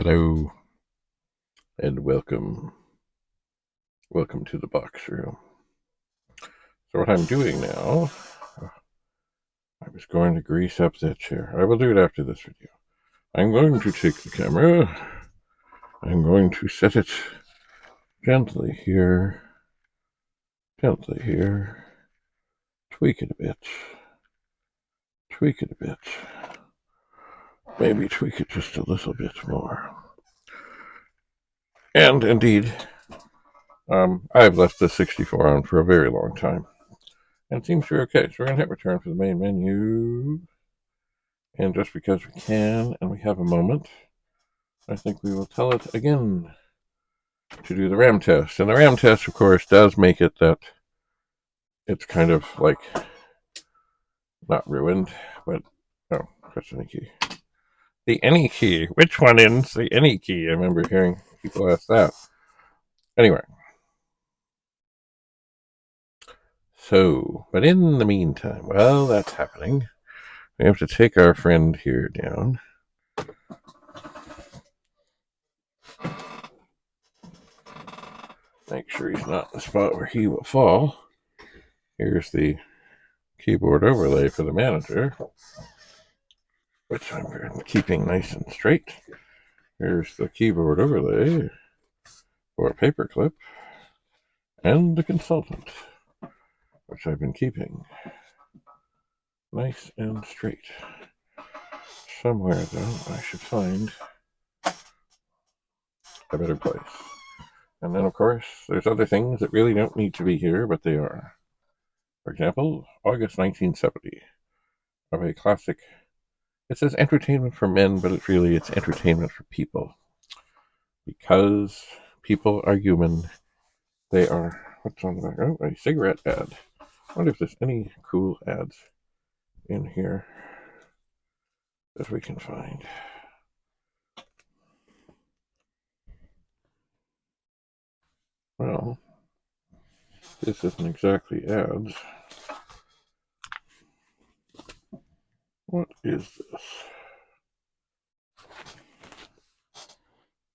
Hello and welcome. Welcome to the box room. So what I'm doing now, I was going to grease up that chair. I will do it after this video. I'm going to take the camera. I'm going to set it gently here. Gently here. Tweak it a bit. Tweak it a bit. Maybe tweak it just a little bit more. And indeed, I've left the 64 on for a very long time. And it seems to be okay. So we're going to hit return for the main menu. And just because we can and we have a moment, I think we will tell it again to do the RAM test. And the RAM test, of course, does make it that it's kind of like not ruined, but press any key. The any key. Which one is the any key? I remember hearing people ask that. Anyway. So, but in the meantime, while that's happening, we have to take our friend here down. Make sure he's not in the spot where he will fall. Here's the keyboard overlay for the manager, which I'm keeping nice and straight. Here's the keyboard overlay for paperclip and the consultant, which I've been keeping nice and straight. Somewhere, though, I should find a better place. And then, of course, there's other things that really don't need to be here, but they are. For example, August 1970, of a classic. It says entertainment for men, but it's entertainment for people. Because people are human, they are. What's on the back? Oh, a cigarette ad. I wonder if there's any cool ads in here that we can find. Well, this isn't exactly ads. What is this?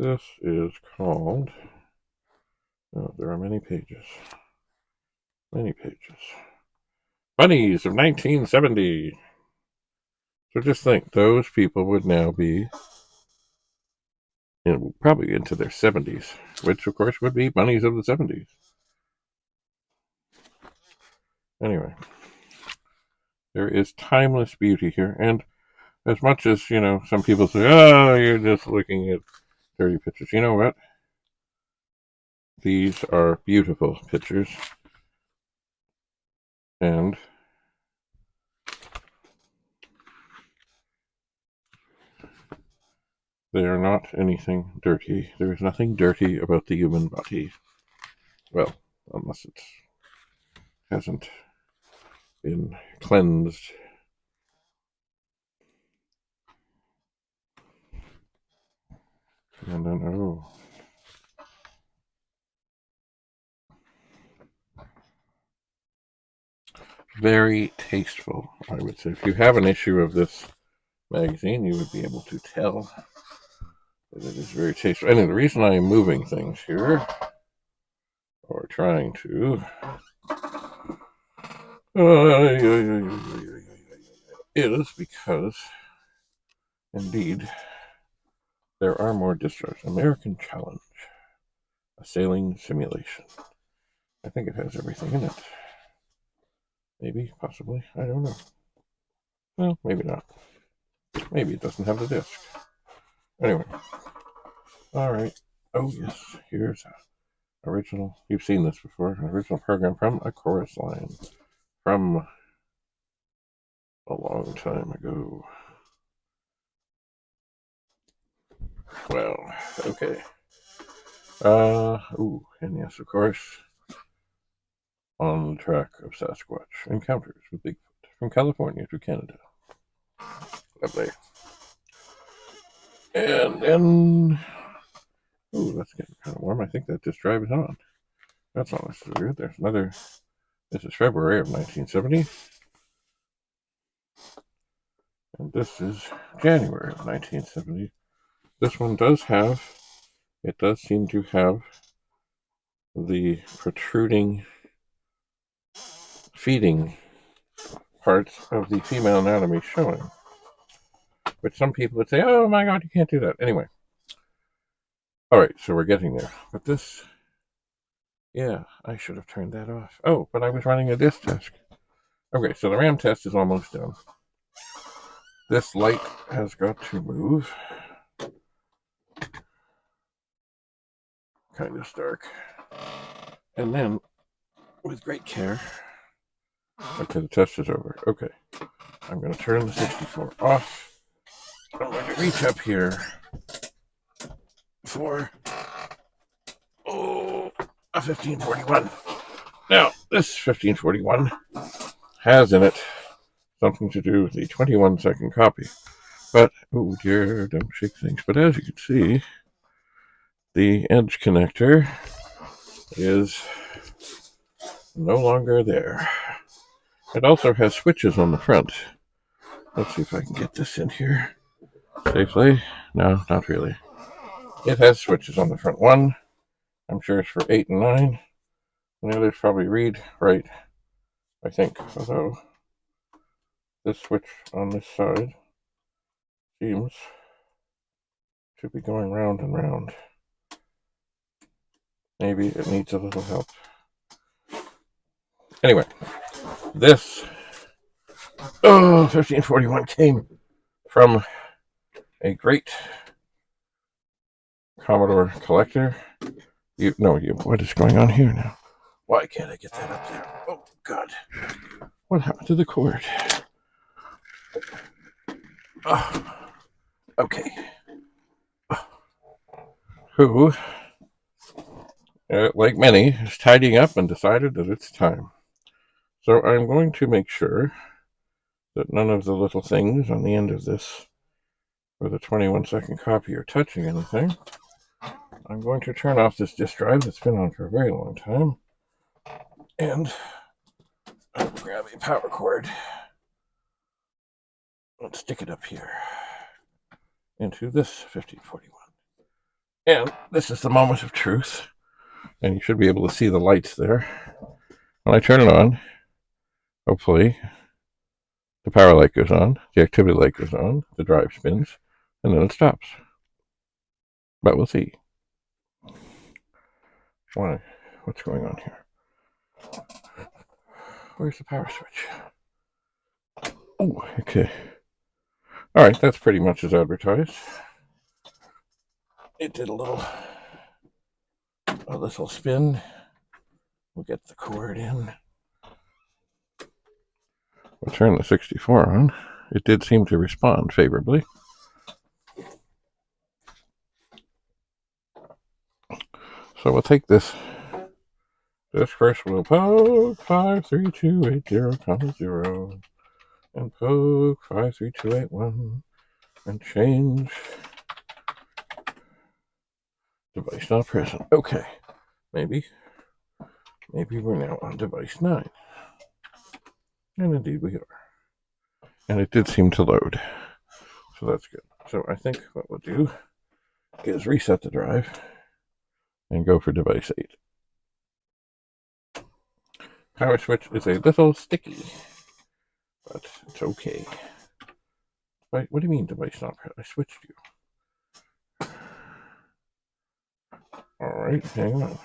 This is called. Oh, there are many pages. Many pages. Bunnies of 1970. So just think, those people would now be probably into their 70s, which of course would be bunnies of the 70s. Anyway, there is timeless beauty here, and as much as, some people say, oh, you're just looking at dirty pictures, you know what? These are beautiful pictures, and they are not anything dirty. There is nothing dirty about the human body. Well, unless it hasn't been cleansed. And then, very tasteful, I would say. If you have an issue of this magazine, you would be able to tell that it is very tasteful. And the reason I am moving things here, or trying to, is because, indeed, there are more discharges. American Challenge, a sailing simulation. I think it has everything in it. Maybe, possibly, I don't know. Well, maybe not. Maybe it doesn't have the disc. Anyway. Alright. Oh, yes. Here's a original. You've seen this before. An original program from a chorus line. From a long time ago. Well, okay. And yes, of course, on the track of Sasquatch encounters with Bigfoot from California to Canada. Lovely. And then, that's getting kind of warm. I think that this drive is on. That's not necessarily good. There's another. This is February of 1970. And this is January of 1970. This one it does seem to have the protruding feeding parts of the female anatomy showing. Which some people would say, oh my god, you can't do that. Anyway. Alright, so we're getting there. But this, yeah, I should have turned that off. Oh, but I was running a disk test. Okay, so the RAM test is almost done. This light has got to move. Kind of dark. And then, with great care, okay, the test is over. Okay, I'm going to turn the 64 off. I'm going to reach up here for, a 1541. Now, this 1541 has in it something to do with the 21-second copy. But, oh dear, don't shake things. But as you can see, the edge connector is no longer there. It also has switches on the front. Let's see if I can get this in here safely. No, not really. It has switches on the front. One, I'm sure it's for 8 and 9. And the other's probably read, right, I think. Although, this switch on this side seems to be going round and round. Maybe it needs a little help. Anyway, this 1541 came from a great Commodore collector. What is going on here now? Why can't I get that up there? Oh, God. What happened to the cord? Oh, okay. Who, like many, is tidying up and decided that it's time. So I'm going to make sure that none of the little things on the end of this for the 21-second copy are touching anything. I'm going to turn off this disk drive that's been on for a very long time. And I'll grab a power cord. Let's stick it up here into this 1541. And this is the moment of truth. And you should be able to see the lights there. When I turn it on, hopefully, the power light goes on, the activity light goes on, the drive spins, and then it stops. But we'll see. Why? What's going on here? Where's the power switch? Oh, okay. Alright, that's pretty much as advertised. It did a little spin. We'll get the cord in. We'll turn the 64 on. It did seem to respond favorably. So we'll take this. This first we'll poke 53280, and poke 53281 and change device not present. Okay, maybe we're now on device 9. And indeed we are. And it did seem to load. So that's good. So I think what we'll do is reset the drive and go for device 8. Power switch is a little sticky, but it's okay. Wait, what do you mean device not present? I switched you. Alright, hang on.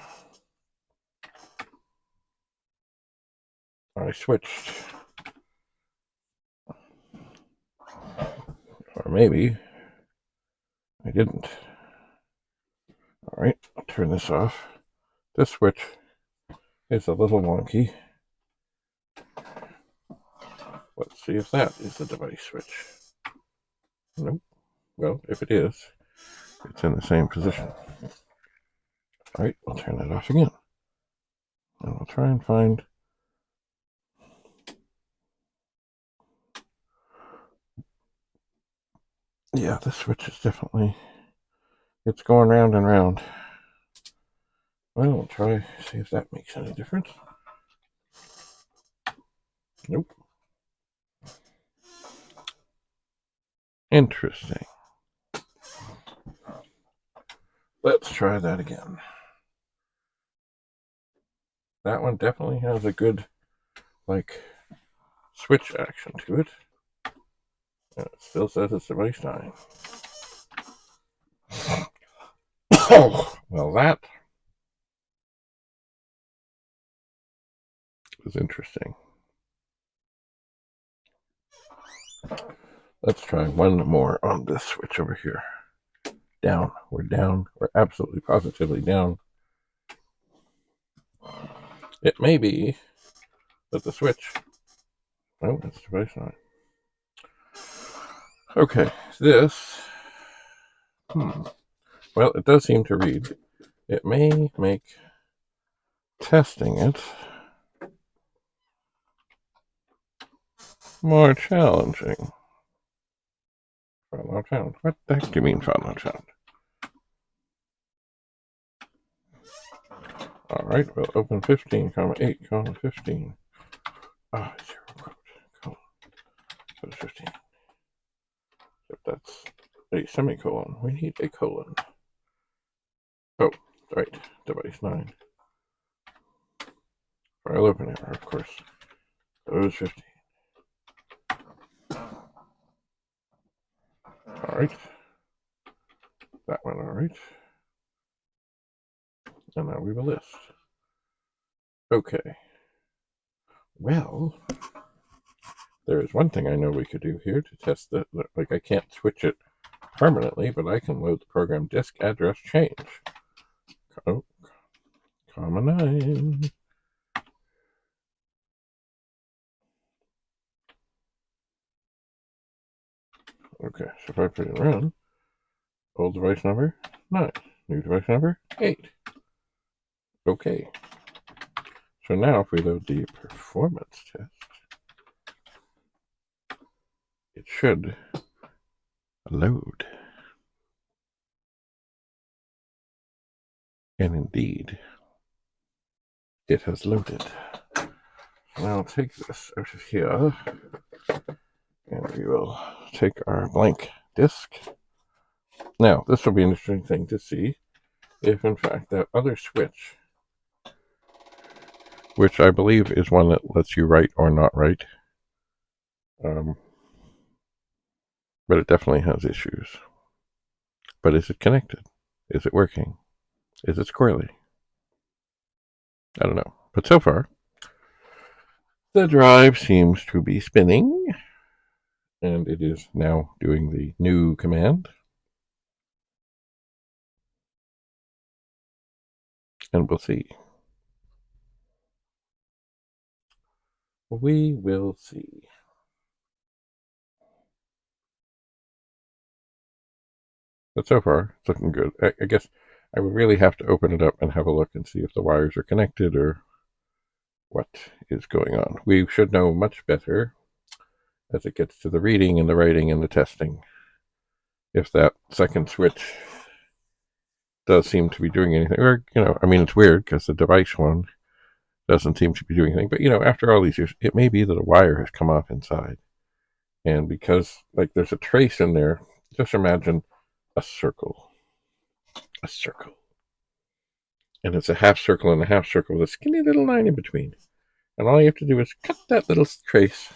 I switched. Or maybe I didn't. Alright, I'll turn this off. This switch is a little wonky. Let's see if that is the device switch. Nope. Well, if it is, it's in the same position. Alright, I'll turn that off again. And we'll try and find... Yeah, the switch is definitely... It's going round and round. Well, we'll try, see if that makes any difference. Nope. Interesting. Let's try that again. That one definitely has a good, like, switch action to it. And it still says it's device 9. Oh, well, that was interesting. Let's try one more on this switch over here. Down. We're down. We're absolutely positively down. It may be that the switch... Oh, that's device 9. Okay, this... Well, it does seem to read. It may make testing it more challenging. Found not found. What the heck do you mean found not found? Alright, we'll open 15, 8, 15. Ah, 0 quote, colon. So it's 15. Except that's a semicolon. We need a colon. Oh, right. Device 9. File open error, of course. Close 15. Alright. That one, alright. And now we have a list. Okay. Well, there is one thing I know we could do here to test that. Like, I can't switch it permanently, but I can load the program disk address change. Oh, comma 9. Okay, so if I put in run, old device number 9, new device number 8. Okay. So now if we load the performance test, it should load. And indeed, it has loaded. So now I'll take this out of here, and we will take our blank disk. Now, this will be an interesting thing to see if, in fact, that other switch, which I believe is one that lets you write or not write, but it definitely has issues. But is it connected? Is it working? Is it squirrely? I don't know. But so far, the drive seems to be spinning, and it is now doing the new command. And we'll see. We will see. But so far, it's looking good. I guess I would really have to open it up and have a look and see if the wires are connected or what is going on. We should know much better as it gets to the reading and the writing and the testing. If that second switch does seem to be doing anything, or, I mean, it's weird because the device one doesn't seem to be doing anything. But, after all these years, it may be that a wire has come off inside. And because, like, there's a trace in there, just imagine a circle. A circle. And it's a half circle and a half circle with a skinny little line in between. And all you have to do is cut that little trace,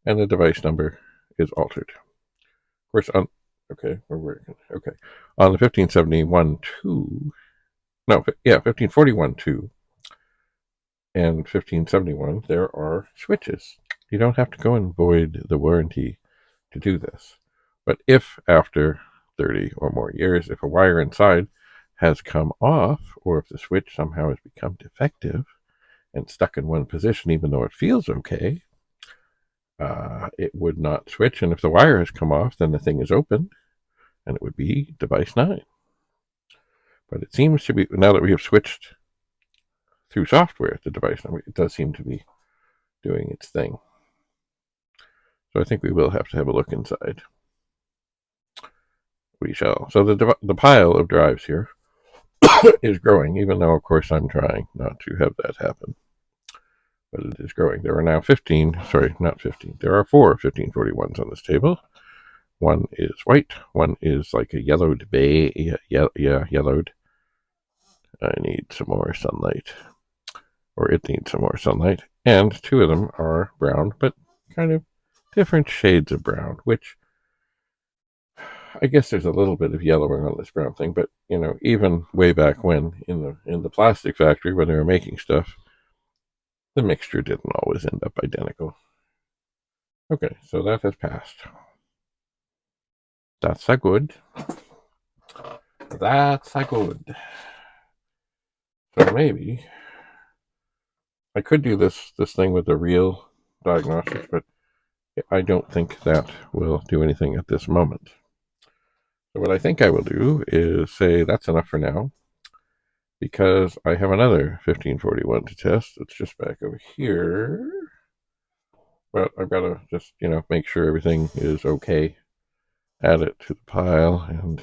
and the device number is altered. Of course, on the 1571-2, 1541-2 and 1571, there are switches. You don't have to go and void the warranty to do this. But if after 30 or more years, if a wire inside has come off, or if the switch somehow has become defective and stuck in one position even though it feels okay, it would not switch. And if the wire has come off, then the thing is open, and it would be device 9. But it seems to be, now that we have switched through software the device number, it does seem to be doing its thing. So I think we will have to have a look inside. We shall. So the pile of drives here is growing, even though, of course, I'm trying not to have that happen. But it is growing. There are now 4 1541s on this table. One is white. One is like a yellowed bay. Yeah, yellowed. I need some more sunlight. Or it needs some more sunlight. And two of them are brown, but kind of different shades of brown, which I guess there's a little bit of yellowing on this brown thing, but even way back when in the plastic factory when they were making stuff, the mixture didn't always end up identical. Okay, so that has passed. That's a good. That's a good. So maybe I could do this thing with the real diagnostics, but I don't think that will do anything at this moment. So what I think I will do is say that's enough for now, because I have another 1541 to test. It's just back over here. But I've got to just, make sure everything is okay. Add it to the pile and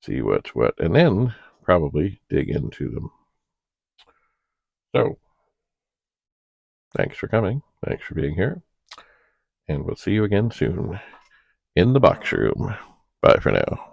see what's what. And then probably dig into them. So, thanks for coming. Thanks for being here. And we'll see you again soon in the box room. Bye for now.